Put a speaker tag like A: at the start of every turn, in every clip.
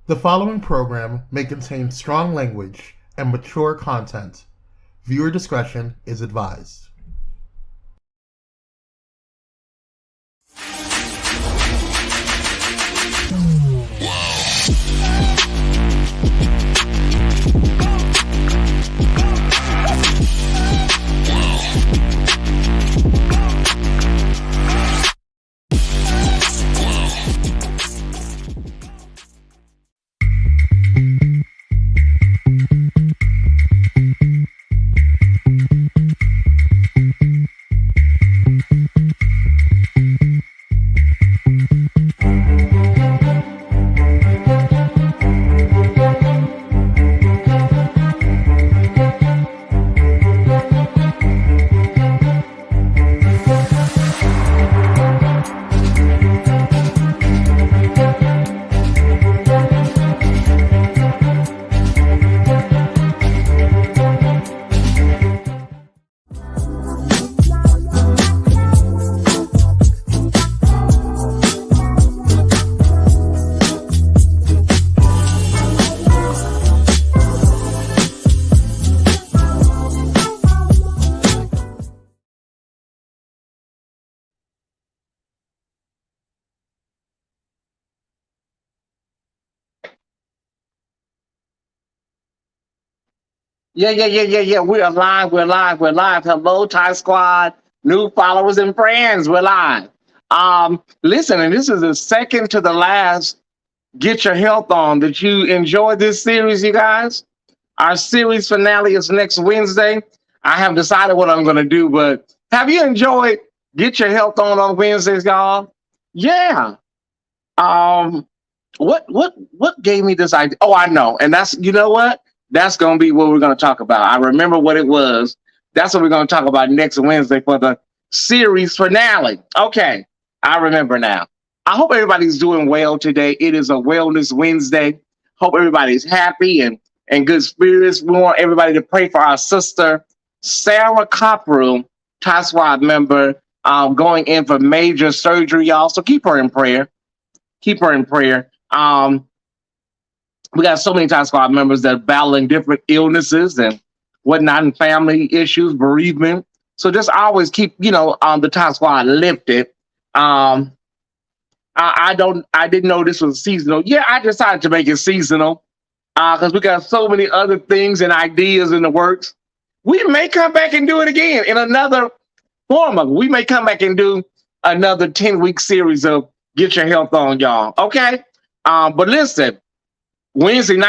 A: The following program may contain strong language and mature content. Viewer discretion is advised.
B: Yeah. We're live. We're live. We're live. Hello, Thai Squad, new followers and friends. We're live. Listen, and this is the second to the last Get Your Health On. Did you enjoy this series, you guys? Our series finale is next Wednesday. I haven't decided what I'm going to do, but have you enjoyed Get Your Health On Wednesdays, y'all? Yeah. What gave me this idea? Oh, I know. And that's, you know what? That's going to be what we're going to talk about. I remember what it was. That's what we're going to talk about next Wednesday for the series finale. Okay. I remember now. I hope everybody's doing well today. It is a Wellness Wednesday. Hope everybody's happy and good spirits. We want everybody to pray for our sister, Sarah Copperu, Thai Squad member, going in for major surgery, y'all. So keep her in prayer. Keep her in prayer. We got so many Thai Squad members that are battling different illnesses and whatnot, and family issues, bereavement. So just always keep, the Thai Squad lifted. I didn't know this was seasonal. Yeah, I decided to make it seasonal because we got so many other things and ideas in the works. We may come back and do it again in another form of it. We may come back and do another 10-week series of Get Your Health On, y'all. Okay? But listen, Wednesday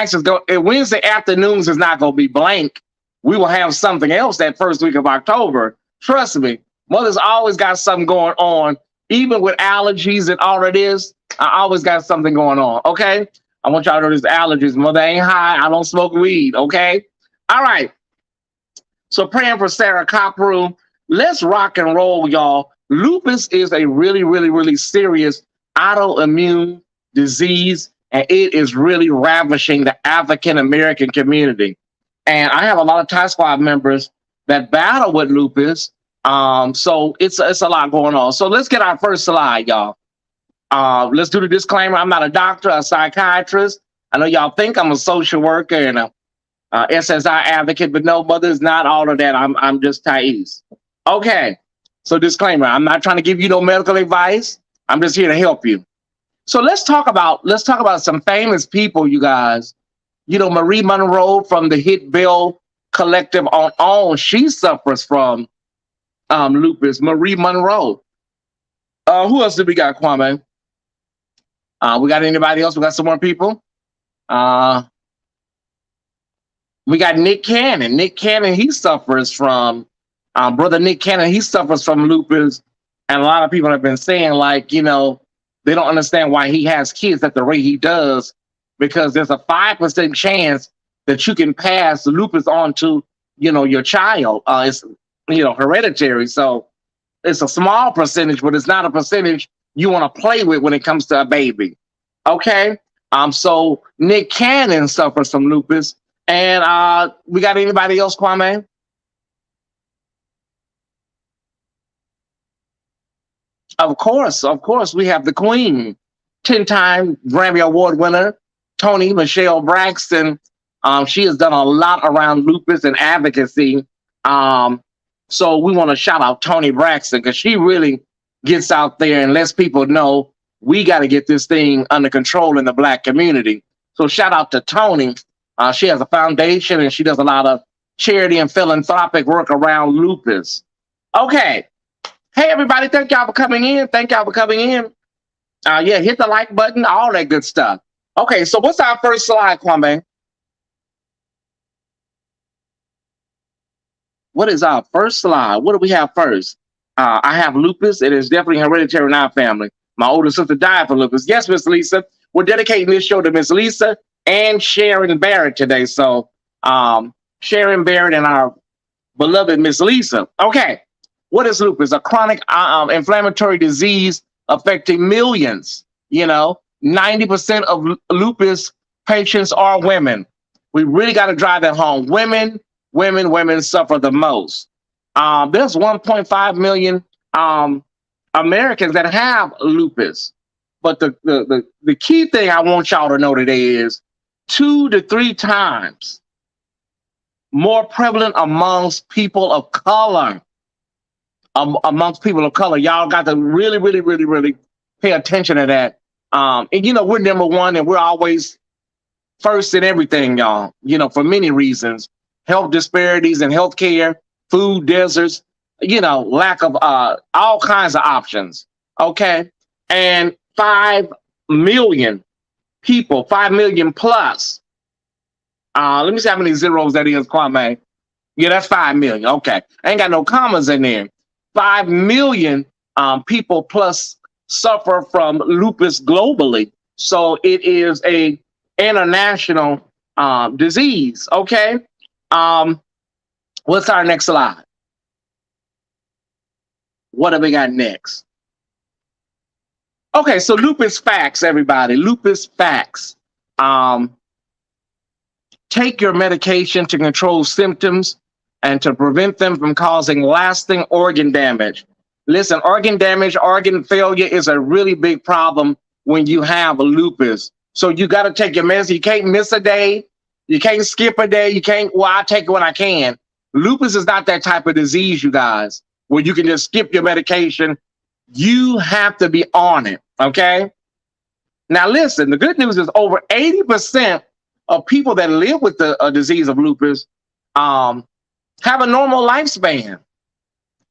B: afternoons is not going to be blank. We will have something else that first week of October. Trust me, Mother's always got something going on. Even with allergies and all it is, I always got something going on, okay? I want y'all to know there's allergies. Mother ain't high. I don't smoke weed, okay? All right. So praying for Sarah Copperu. Let's rock and roll, y'all. Lupus is a really, really, really serious autoimmune disease, and it is really ravishing the African-American community. And I have a lot of Thai Squad members that battle with lupus. So it's a lot going on. So let's get our first slide, y'all. Let's do the disclaimer. I'm not a doctor, a psychiatrist. I know y'all think I'm a social worker and a SSI advocate, but no, Mother is not all of that. I'm just Tyesse. Okay. So disclaimer, I'm not trying to give you no medical advice. I'm just here to help you. So let's talk about some famous people, you guys. Marie Monroe from the Hit Bill Collective on OWN, she suffers from lupus. Marie Monroe. Who else did we got, Kwame? We got anybody else? We got some more people? We got Nick Cannon. Nick Cannon, he suffers from, brother Nick Cannon, he suffers from lupus. And a lot of people have been saying, like, they don't understand why he has kids at the rate he does, because there's a 5% chance that you can pass lupus on to, your child. It's, hereditary. So it's a small percentage, but it's not a percentage you want to play with when it comes to a baby. Okay. So Nick Cannon suffers from lupus. And we got anybody else, Kwame? Of course, we have the Queen, 10-time Grammy Award winner, Tony Michelle Braxton. She has done a lot around lupus and advocacy. So we want to shout out Tony Braxton because she really gets out there and lets people know we got to get this thing under control in the Black community. So shout out to Tony. She has a foundation and she does a lot of charity and philanthropic work around lupus. Okay. Hey, everybody. Thank y'all for coming in. Thank y'all for coming in. Yeah, hit the like button, all that good stuff. Okay, so what's our first slide, Kwame? What is our first slide? What do we have first? I have lupus. It is definitely hereditary in our family. My older sister died from lupus. Yes, Miss Lisa. We're dedicating this show to Miss Lisa and Sharon Barrett today. So Sharon Barrett and our beloved Miss Lisa. Okay, what is lupus? A chronic inflammatory disease affecting millions. 90% of lupus patients are women. We really got to drive that home. Women suffer the most. There's 1.5 million Americans that have lupus. But the key thing I want y'all to know today is 2 to 3 times more prevalent amongst people of color. Y'all got to really pay attention to that. And we're number one and we're always first in everything, y'all, for many reasons. Health disparities in healthcare, food deserts, lack of all kinds of options. Okay. And 5 million people, 5 million plus. Let me see how many zeros that is, Kwame. Yeah, that's 5 million. Okay. I ain't got no commas in there. 5 million people plus suffer from lupus globally. So it is a international disease. Okay. What's our next slide? What have we got next? Okay, so lupus facts, everybody. Lupus facts. Take your medication to control symptoms and to prevent them from causing lasting organ damage. Listen, organ damage, organ failure is a really big problem when you have lupus. So you got to take your medicine. You can't miss a day. You can't skip a day. I take it when I can. Lupus is not that type of disease, you guys, where you can just skip your medication. You have to be on it, okay? Now, listen, the good news is over 80% of people that live with the disease of lupus have a normal lifespan.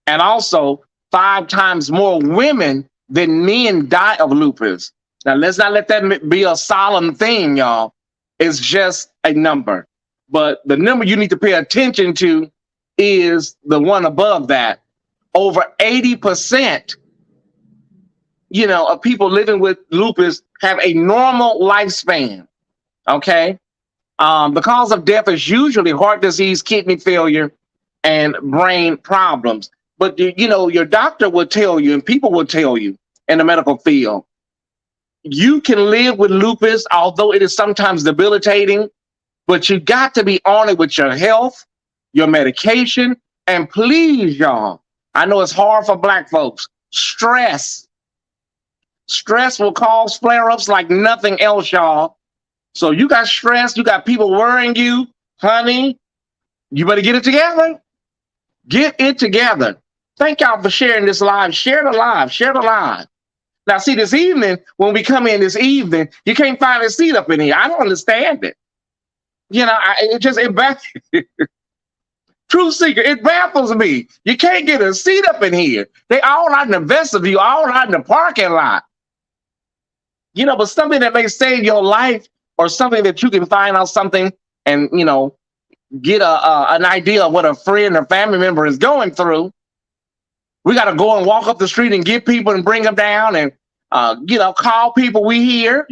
B: And also 5 times more women than men die of lupus. Now, let's not let that be a solemn thing, y'all. It's just a number. But the number you need to pay attention to is the one above that. Over 80%, of people living with lupus have a normal lifespan, okay? The cause of death is usually heart disease, kidney failure, and brain problems. But, your doctor will tell you, and people will tell you in the medical field, you can live with lupus, although it is sometimes debilitating, but you got to be on it with your health, your medication, and please, y'all, I know it's hard for Black folks, stress. Stress will cause flare-ups like nothing else, y'all. So you got stress, you got people worrying you, honey, you better get it together. Get it together. Thank y'all for sharing this live. Share the live. Share the live. Now, see, this evening, when we come in this evening, you can't find a seat up in here. I don't understand it. It baffles. Truth seeker, it baffles me. You can't get a seat up in here. They all out in the vestibule, all out in the parking lot. But something that may save your life or something that you can find out something and, get an idea of what a friend or family member is going through. We got to go and walk up the street and get people and bring them down and, call people we hear,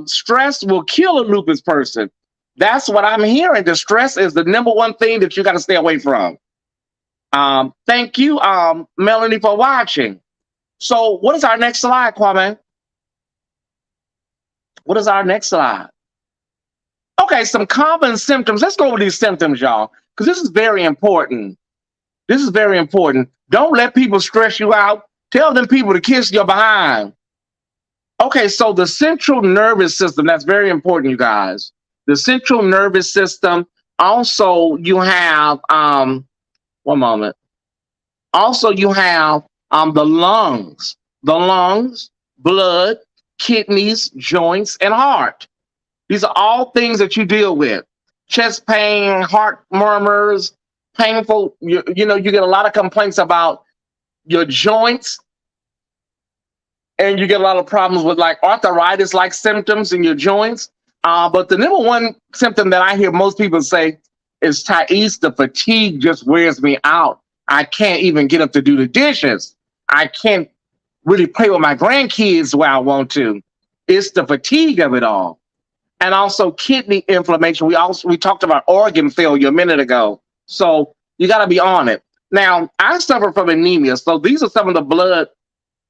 B: stress will kill a lupus person. That's what I'm hearing. The stress is the number one thing that you got to stay away from. Thank you, Melanie, for watching. So what is our next slide, Kwame? What is our next slide? Okay, some common symptoms. Let's go over these symptoms, y'all, because this is very important. This is very important. Don't let people stress you out. Tell them people to kiss your behind. Okay, so the central nervous system, that's very important, you guys. The central nervous system, also you have, one moment. Also you have the lungs, blood, kidneys, joints, and heart. These are all things that you deal with. Chest pain, heart murmurs, painful, you know, you get a lot of complaints about your joints, and you get a lot of problems with like arthritis like symptoms in your joints. But the number one symptom that I hear most people say is, Tyesse, the fatigue just wears me out. I can't even get up to do the dishes. I can't really play with my grandkids where I want to. It's the fatigue of it all. And also kidney inflammation. We talked about organ failure a minute ago. So you got to be on it. Now, I suffer from anemia. So these are some of the blood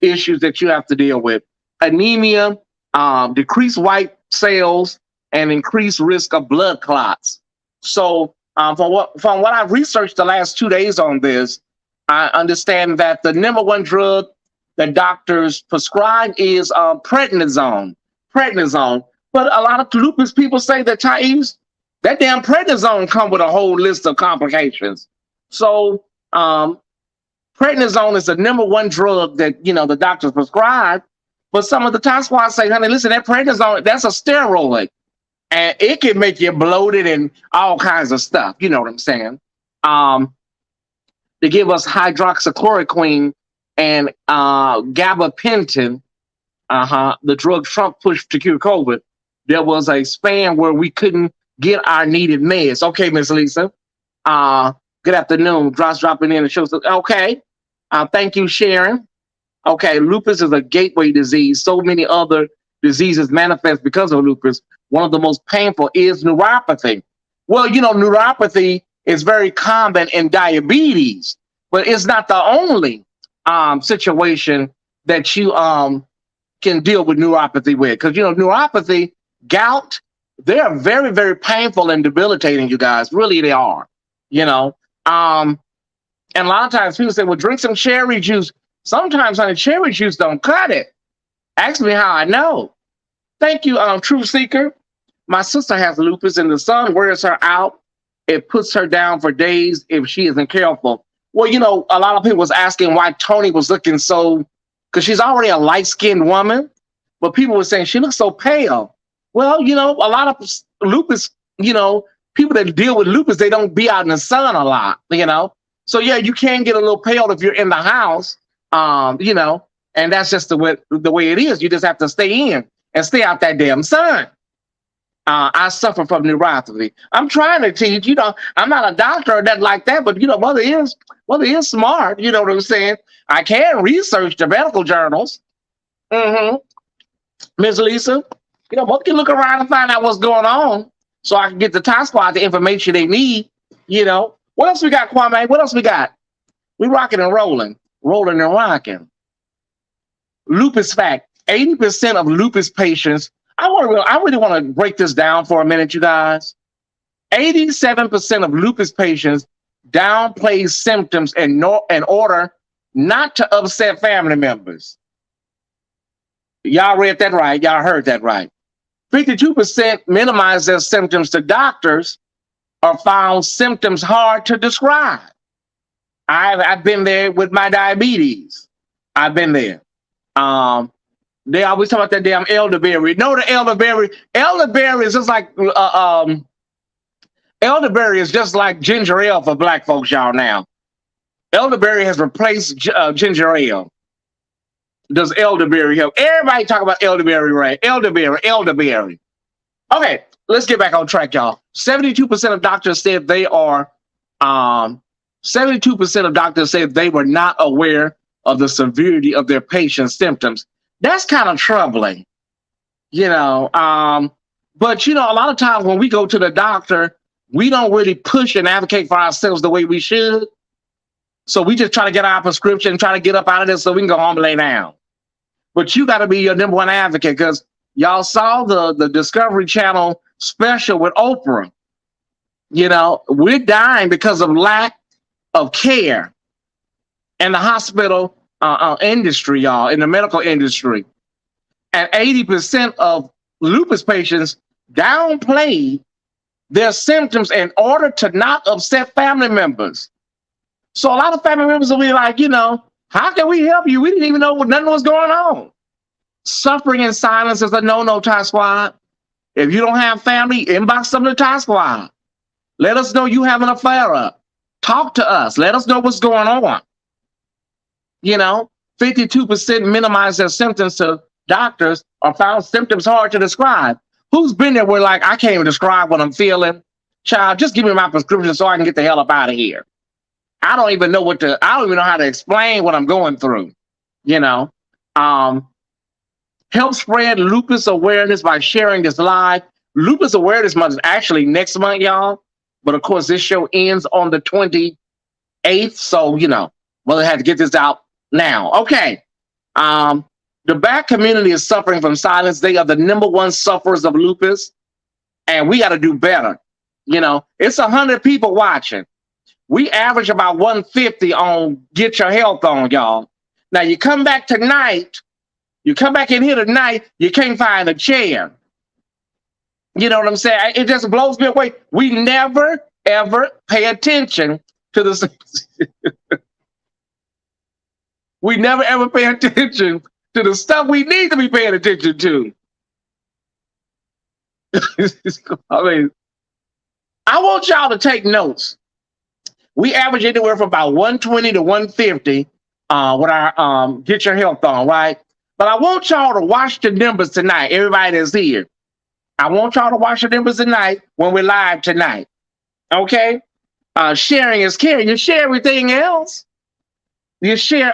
B: issues that you have to deal with: anemia, decreased white cells, and increased risk of blood clots. So from what I've researched the last 2 days on this, I understand that the number one drug that doctors prescribe is prednisone. But a lot of lupus people say that, Tyesse, that damn prednisone come with a whole list of complications. So prednisone is the number one drug that, you know, the doctors prescribe. But some of the top squads say, honey, listen, that prednisone, that's a steroid. And it can make you bloated and all kinds of stuff. You know what I'm saying? They give us hydroxychloroquine and gabapentin, the drug Trump pushed to cure COVID. There was a span where we couldn't get our needed meds. Okay, Miss Lisa. Good afternoon. Dropping in the show. Okay. Thank you, Sharon. Okay, lupus is a gateway disease. So many other diseases manifest because of lupus. One of the most painful is neuropathy. Well, you know, neuropathy is very common in diabetes, but it's not the only situation that you can deal with neuropathy with. Because, you know, neuropathy, gout, they're very, very painful and debilitating, you guys. Really, they are, you know. And a lot of times people say, well, drink some cherry juice. Sometimes, honey, cherry juice don't cut it. Ask me how I know. Thank you, Truth Seeker. My sister has lupus and the sun wears her out. It puts her down for days if she isn't careful. Well, you know, a lot of people was asking why Tony was looking so, because she's already a light-skinned woman, but people were saying she looks so pale. Well, you know, a lot of lupus, you know, people that deal with lupus, they don't be out in the sun a lot, you know. So yeah, you can get a little pale if you're in the house, you know, and that's just the way it is. You just have to stay in and stay out that damn sun. I suffer from neuropathy. I'm trying to teach, you know, I'm not a doctor or nothing like that, but you know, mother is smart. You know what I'm saying? I can research the medical journals. Ms. Lisa, you know, mother can look around and find out what's going on so I can get the Top Squad the information they need. You know, what else we got, Kwame? What else we got? We rocking and rolling and rocking. Lupus fact: 80% of lupus patients. I really want to break this down for a minute, you guys. 87% of lupus patients downplay symptoms in order not to upset family members. Y'all read that right. Y'all heard that right. 52% minimize their symptoms to doctors or found symptoms hard to describe. I've been there with my diabetes. I've been there. They always talk about that damn elderberry. No, the elderberry. Elderberry is just like elderberry is just like ginger ale for black folks, y'all. Now, elderberry has replaced ginger ale. Does elderberry help? Everybody talk about elderberry, right? Elderberry. Okay, let's get back on track, y'all. 72% of doctors said they are. 72% of doctors said they were not aware of the severity of their patient's symptoms. That's kind of troubling, you know. But, you know, a lot of times when we go to the doctor, we don't really push and advocate for ourselves the way we should. So we just try to get our prescription, try to get up out of this so we can go home and lay down. But you got to be your number one advocate, because y'all saw the Discovery Channel special with Oprah. You know, we're dying because of lack of care in the hospital industry, y'all, in the medical industry. And 80% of lupus patients downplay their symptoms in order to not upset family members. So a lot of family members will be like, how can we help you? We didn't even know nothing was going on. Suffering in silence is a no-no, Ty Squad. If you don't have family, inbox them to Ty Squad. Let us know you have an affair up. Talk to us. Let us know what's going on. 52% minimize their symptoms to doctors or found symptoms hard to describe. Who's been there where like, I can't even describe what I'm feeling? Child, just give me my prescription so I can get the hell up out of here. I don't even know how to explain what I'm going through. Help spread lupus awareness by sharing this live. Lupus Awareness Month is actually next month, y'all. But of course, this show ends on the 28th. So, I had to get this out now. Okay. The Black community is suffering from silence. They are the #1 sufferers of lupus. And we got to do better. It's 100 people watching. We average about 150 on Get Your Health On, y'all. Now, you come back in here tonight, you can't find a chair. You know what I'm saying? It just blows me away. We never, ever pay attention to this. We never, ever pay attention to the stuff we need to be paying attention to. I want y'all to take notes. We average anywhere from about 120 to 150 with our Get Your Health On, right? But I want y'all to watch the numbers tonight, everybody that's here. I want y'all to watch the numbers tonight when we're live tonight. Okay? Sharing is caring. You share everything else. You share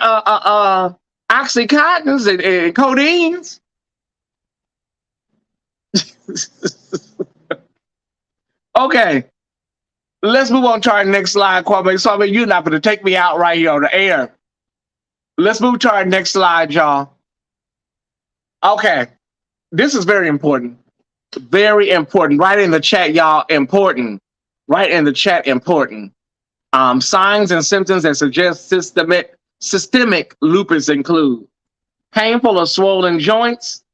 B: Oxycontins and codeines. Okay. Let's move on to our next slide, Kwame. So, you're not going to take me out right here on the air. Let's move to our next slide, y'all. Okay. This is very important. Very important. Right in the chat, y'all. Important. Right in the chat, important. Signs and symptoms that suggest systemic lupus include painful or swollen joints,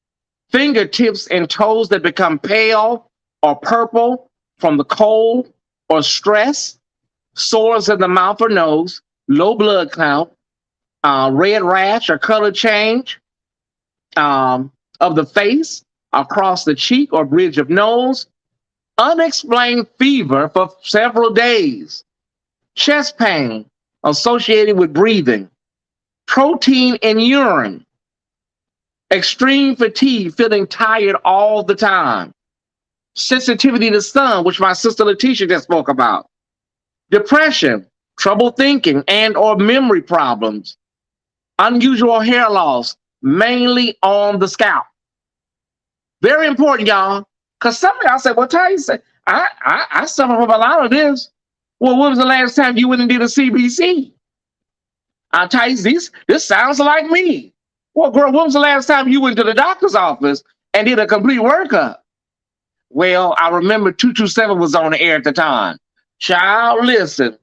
B: fingertips and toes that become pale or purple from the cold or stress, sores in the mouth or nose, low blood count, red rash or color change of the face, across the cheek or bridge of nose, unexplained fever for several days, chest pain associated with breathing, protein in urine, extreme fatigue, feeling tired all the time, sensitivity to sun, which my sister Letitia just spoke about, depression, trouble thinking and or memory problems, unusual hair loss, mainly on the scalp. Very important, y'all, because some of y'all say, well, Tyesse, I suffer from a lot of this. Well, when was the last time you went and did a CBC? Tyesse, this sounds like me. Well, girl, when was the last time you went to the doctor's office and did a complete workup? Well, I remember 227 was on the air at the time. Child, listen,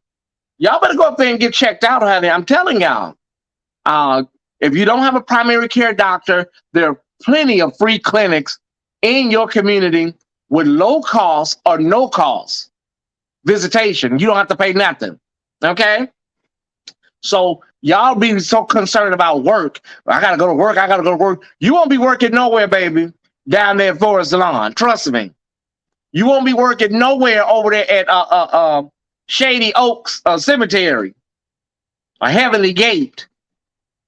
B: y'all better go up there and get checked out, honey. I'm telling y'all. If you don't have a primary care doctor, there are plenty of free clinics in your community with low cost or no cost visitation. You don't have to pay nothing. Okay? So y'all be so concerned about work. I gotta go to work. I gotta go to work. You won't be working nowhere, baby, down there at Forest Lawn. Trust me. You won't be working nowhere over there at Shady Oaks Cemetery or Heavenly Gate.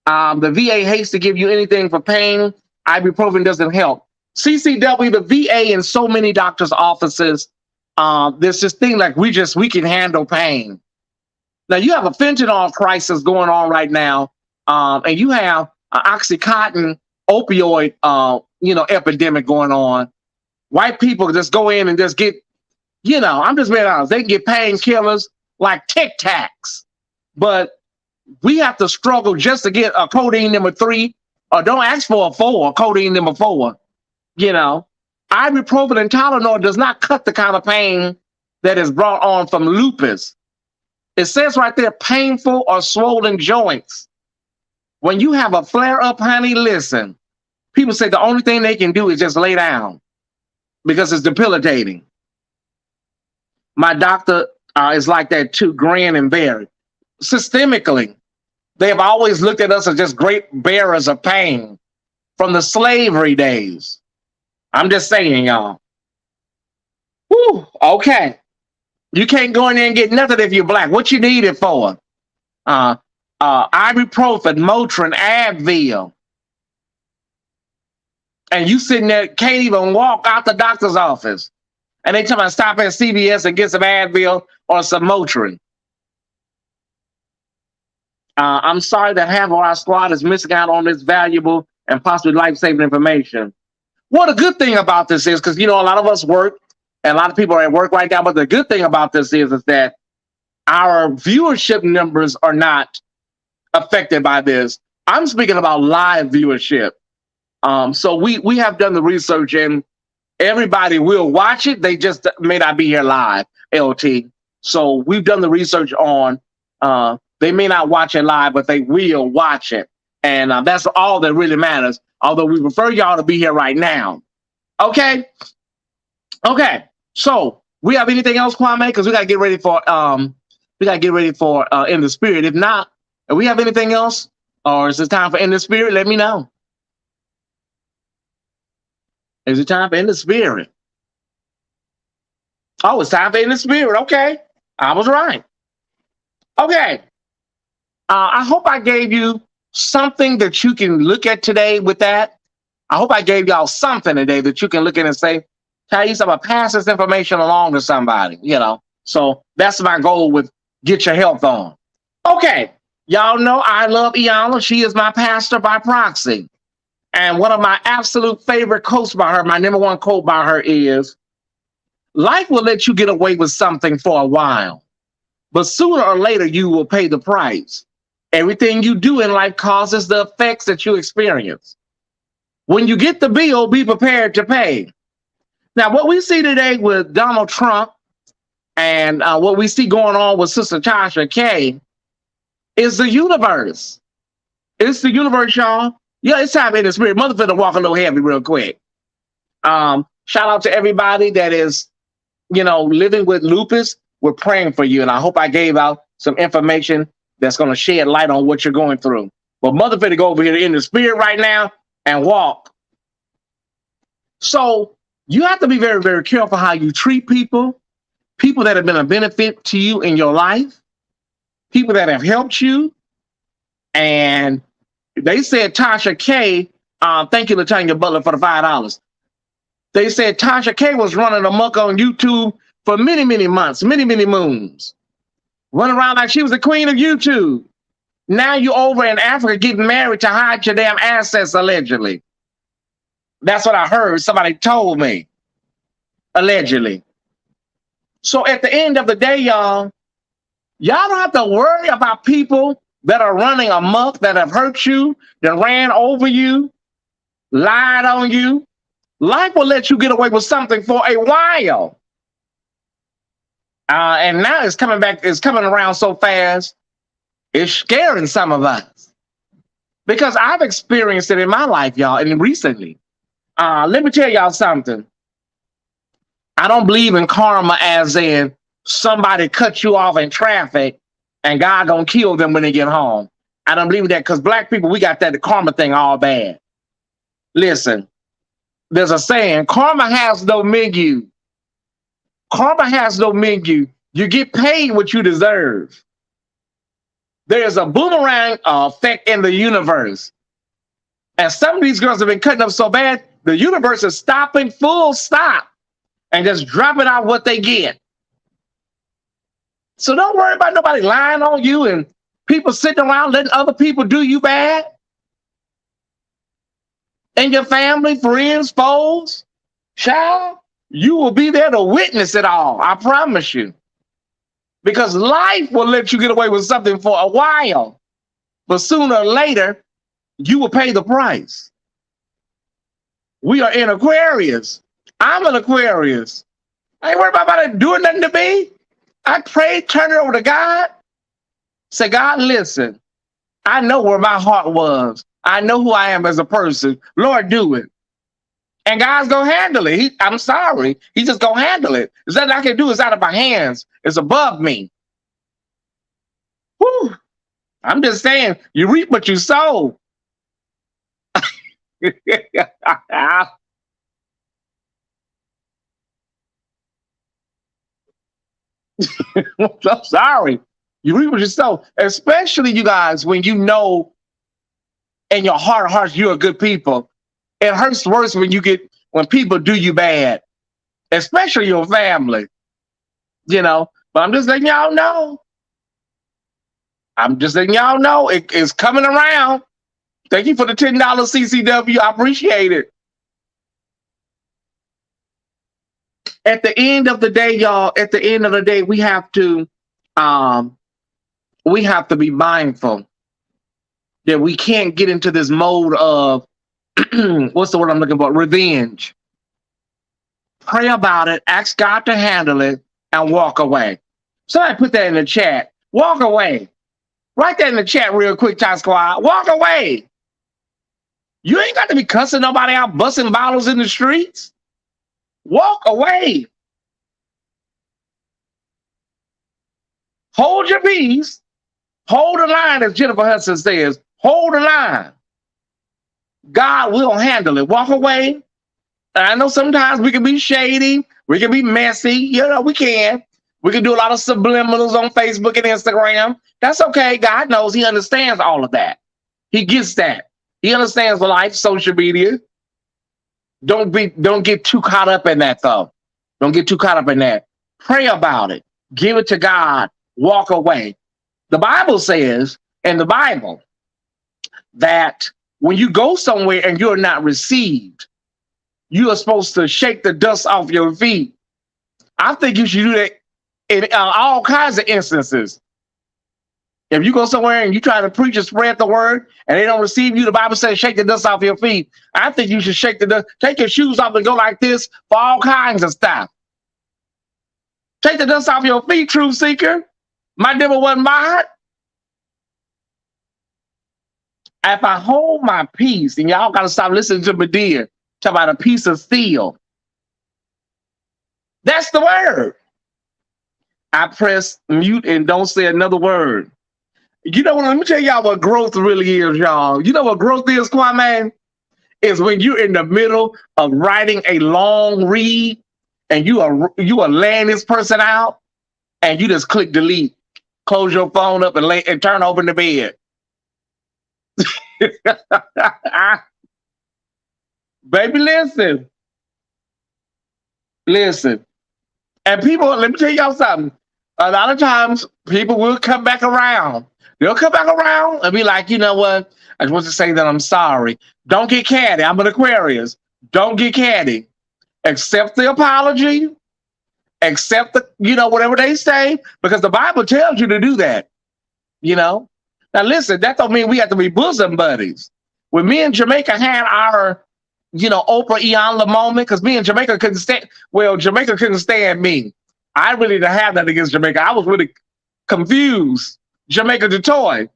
B: The VA hates to give you anything for pain. Ibuprofen doesn't help. CCW, the VA, and so many doctors' offices, there's this thing like we can handle pain. Now you have a fentanyl crisis going on right now, and you have an Oxycontin opioid, epidemic going on. White people just go in and just get, I'm just being honest, they can get painkillers like Tic Tacs, but we have to struggle just to get a codeine #3, or don't ask for a 4, codeine #4. Ibuprofen and Tylenol does not cut the kind of pain that is brought on from lupus. It says right there, painful or swollen joints. When you have a flare up, honey, listen, People say the only thing they can do is just lay down because it's debilitating. My doctor is like that too, grin and bear. Systemically, they have always looked at us as just great bearers of pain from the slavery days. I'm just saying, y'all. Whew, okay. You can't go in there and get nothing if you're black. What you need it for? Ibuprofen, Motrin, Advil. And you sitting there, can't even walk out the doctor's office. And they tell me to stop at CVS and get some Advil or some Motrin. I'm sorry that half of our squad is missing out on this valuable and possibly life-saving information. Well, the good thing about this is, because, you know, a lot of us work, and a lot of people are at work right now, but the good thing about this is that our viewership numbers are not affected by this. I'm speaking about live viewership. So we have done the research, and everybody will watch it. They just may not be here live, LT. So we've done the research on, they may not watch it live, but they will watch it. And that's all that really matters. Although we prefer y'all to be here right now. Okay. Okay. So we have anything else, Kwame? Because we got to get ready for In the Spirit. If not, if we have anything else, or is it time for In the Spirit? Let me know. Is it time for In the Spirit? Oh, it's time for In the Spirit. Okay. I was right. Okay. I hope I gave you something that you can look at today with that. I hope I gave y'all something today that you can look at and say, Tyesse, I'm gonna pass this information along to somebody, you know. So that's my goal with Get Your Health On. Okay. Y'all know I love Iyanla. She is my pastor by proxy. And one of my absolute favorite quotes by her, my number one quote by her is, life will let you get away with something for a while, but sooner or later you will pay the price. Everything you do in life causes the effects that you experience. When you get the bill, be prepared to pay. Now, what we see today with Donald Trump and what we see going on with Sister Tasha K is the universe. It's the universe, y'all. Yeah, it's time In the Spirit. Mother finna walk a little heavy real quick. Shout out to everybody that is, you know, living with lupus. We're praying for you, and I hope I gave out some information that's going to shed light on what you're going through. But Mother finna go over here In the Spirit right now and walk. So you have to be very, very careful how you treat people that have been a benefit to you in your life, people that have helped you. And they said Tasha K, thank you, Latanya Butler, for the $5. They said Tasha K was running amok on YouTube for many, many months, many, many moons. Running around like she was the queen of YouTube. Now you're over in Africa getting married to hide your damn assets, allegedly. That's what I heard. Somebody told me. Allegedly. So at the end of the day, y'all don't have to worry about people that are running amok, that have hurt you, that ran over you, lied on you. Life will let you get away with something for a while. And now it's coming back, it's coming around so fast, it's scaring some of us. Because I've experienced it in my life, y'all, and recently. Let me tell y'all something. I don't believe in karma as in somebody cut you off in traffic and God gonna kill them when they get home. I don't believe in that, because black people, we got that karma thing all bad. Listen, there's a saying, karma has no menu. Karma has no menu. You get paid what you deserve. There's a boomerang effect in the universe. And some of these girls have been cutting up so bad, the universe is stopping full stop and just dropping out what they get. So don't worry about nobody lying on you and people sitting around letting other people do you bad. And your family, friends, foes, child, you will be there to witness it all. I promise you. Because life will let you get away with something for a while, but sooner or later, you will pay the price. We are in Aquarius. I'm an Aquarius. I ain't worried about it doing nothing to me. I prayed, turn it over to God. Say, God, listen, I know where my heart was I know who I am as a person. Lord, do it. And God's gonna handle it. I'm sorry. He's just gonna handle it. There's nothing I can do. It's out of my hands. It's above me. Whew. I'm just saying, you reap what you sow. I'm sorry. You reap what you sow. Especially you guys, when you know in your heart of hearts you're a good people. It hurts worse when people do you bad, especially your family. You know, but I'm just letting y'all know. It's coming around. Thank you for the $10 CCW. I appreciate it. At the end of the day, y'all, we have to be mindful that we can't get into this mode of what's the word I'm looking for? Revenge. Pray about it, ask God to handle it, and walk away. Somebody put that in the chat. Walk away. Write that in the chat real quick, Ty Squad. Walk away. You ain't got to be cussing nobody out, busting bottles in the streets. Walk away. Hold your peace. Hold the line, as Jennifer Hudson says. Hold the line. God will handle it. Walk away. And I know sometimes we can be shady. We can be messy. You know, we can. We can do a lot of subliminals on Facebook and Instagram. That's okay. God knows. He understands all of that. He gets that. He understands life, social media. Don't get too caught up in that, though. Don't get too caught up in that. Pray about it. Give it to God. Walk away. The Bible says in the Bible that when you go somewhere and you're not received, you are supposed to shake the dust off your feet. I think you should do that in all kinds of instances. If you go somewhere and you try to preach and spread the word and they don't receive you, the Bible says shake the dust off your feet. I think you should shake the dust, take your shoes off and go like this for all kinds of stuff. Take the dust off your feet, truth seeker. My devil wasn't mine. If I hold my peace, and y'all got to stop listening to Medea talk about a piece of steel. That's the word. I press mute and don't say another word. You know what? Let me tell y'all what growth really is, y'all. You know what growth is, Kwame? Is when you're in the middle of writing a long read and you are laying this person out and you just click delete, close your phone up and turn over the bed. Baby, listen. And people, let me tell y'all something. A lot of times people will come back around. They'll come back around and be like, you know what? I just want to say that I'm sorry. Don't get catty. I'm an Aquarius. Don't get catty. Accept the apology. Accept the, whatever they say, because the Bible tells you to do that. Now listen, that don't mean we have to be bosom buddies. When me and Jamaica had our, Oprah Iyanla moment, because me and Jamaica couldn't stand me. I really didn't have that against Jamaica. I was really confused. Jamaica the toy.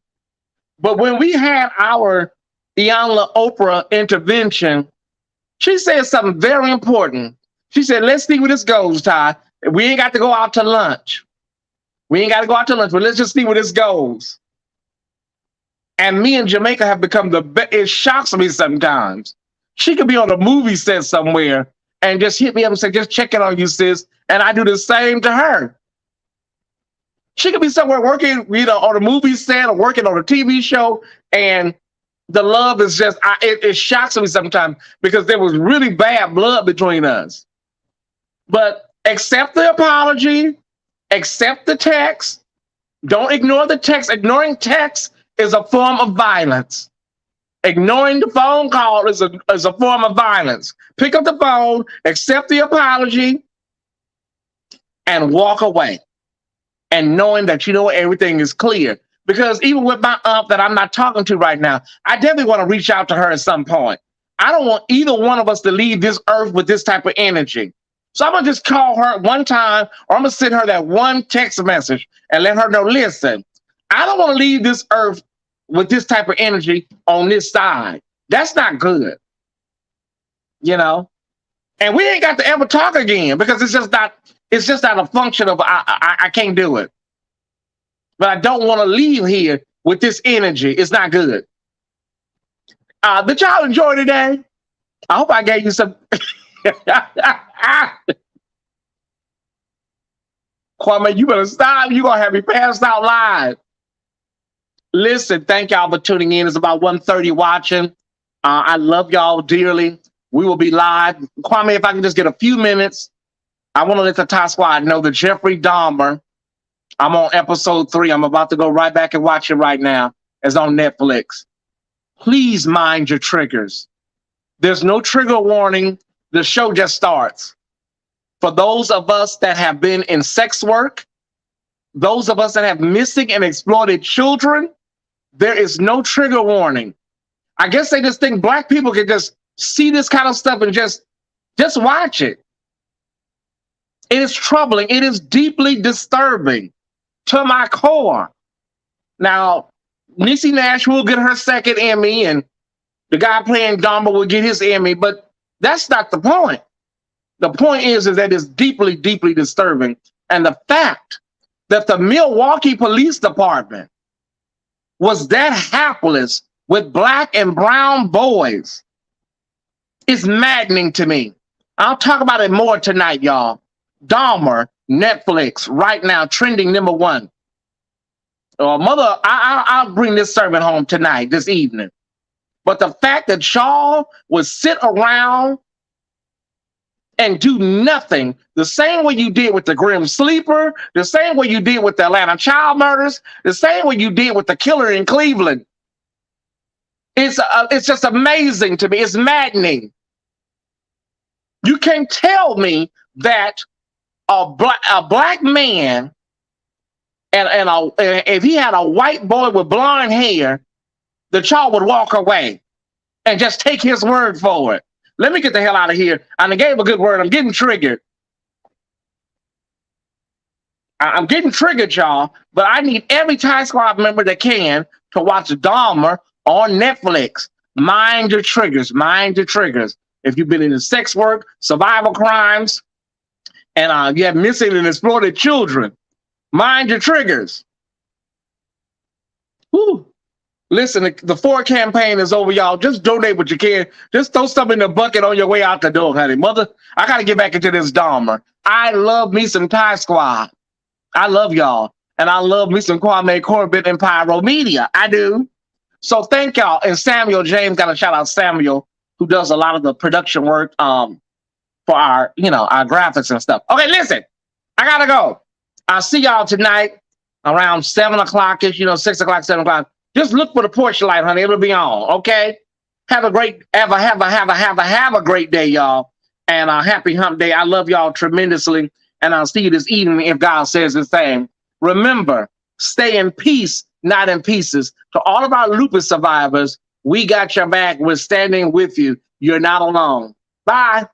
B: But when we had our Iyanla Oprah intervention, she said something very important. She said, let's see where this goes, Ty. We ain't got to go out to lunch. But let's just see where this goes. And me and Jamaica have become it shocks me sometimes. She could be on a movie set somewhere and just hit me up and say, just checking on you, sis. And I do the same to her. She could be somewhere working, on a movie set or working on a TV show. And the love is just, it shocks me sometimes because there was really bad blood between us. But accept the apology, accept the text. Don't ignore the text. Ignoring text is a form of violence. Ignoring the phone call is a form of violence. Pick up the phone, accept the apology, and walk away. And knowing that everything is clear. Because even with my aunt that I'm not talking to right now, I definitely want to reach out to her at some point. I don't want either one of us to leave this earth with this type of energy. So I'm going to just call her one time, or I'm going to send her that one text message and let her know, listen, I don't want to leave this earth with this type of energy on this side. That's not good, you know. And we ain't got to ever talk again because it's just not a function of I can't do it. But I don't want to leave here with this energy. It's not good. Did y'all enjoy today? I hope I gave you some. Kwame, you better stop. You're going to have me passed out live. Listen, thank y'all for tuning in. It's about 1:30 watching. I love y'all dearly. We will be live. Kwame, if I can just get a few minutes, I want to let the Top Squad know that Jeffrey Dahmer, I'm on episode 3. I'm about to go right back and watch it right now. It's on Netflix. Please mind your triggers. There's no trigger warning. The show just starts. For those of us that have been in sex work, those of us that have missing and exploited children, there is no trigger warning. I guess they just think black people can just see this kind of stuff and just watch it. It is troubling. It is deeply disturbing to my core. Now, Niecy Nash will get her second Emmy, and the guy playing Dahmer will get his Emmy, but that's not the point. The point is that it's deeply, deeply disturbing. And the fact that the Milwaukee Police Department was that hapless with black and brown boys is maddening to me. I'll talk about it more tonight, y'all. Dahmer, Netflix, right now, trending #1. Mother, I'll bring this sermon home tonight, this evening. But the fact that y'all would sit around and do nothing, the same way you did with the Grim Sleeper, the same way you did with the Atlanta child murders, the same way you did with the killer in Cleveland. It's just amazing to me. It's maddening. You can't tell me that a black man and if he had a white boy with blonde hair, the child would walk away and just take his word for it. Let me get the hell out of here. And I gave a good word. I'm getting triggered. I'm getting triggered, y'all. But I need every Tyesse Squad member that can to watch Dahmer on Netflix. Mind your triggers. Mind your triggers. If you've been into sex work, survival crimes, and you have missing and exploited children, mind your triggers. Whew. Listen, the Ford campaign is over, y'all. Just donate what you can. Just throw something in the bucket on your way out the door, honey. Mother, I got to get back into this Dahmer. I love me some Tyesse Squad. I love y'all. And I love me some Kwame Corbett and Pyro Media. I do. So thank y'all. And Samuel James, got to shout out Samuel, who does a lot of the production work for our, our graphics and stuff. Okay, listen, I got to go. I'll see y'all tonight around 7 o'clock-ish, 6 o'clock, 7 o'clock. Just look for the porch light, honey. It'll be on, okay? Have a great, have a great day, y'all. And happy hump day. I love y'all tremendously. And I'll see you this evening if God says the same. Remember, stay in peace, not in pieces. To all of our lupus survivors, we got your back. We're standing with you. You're not alone. Bye.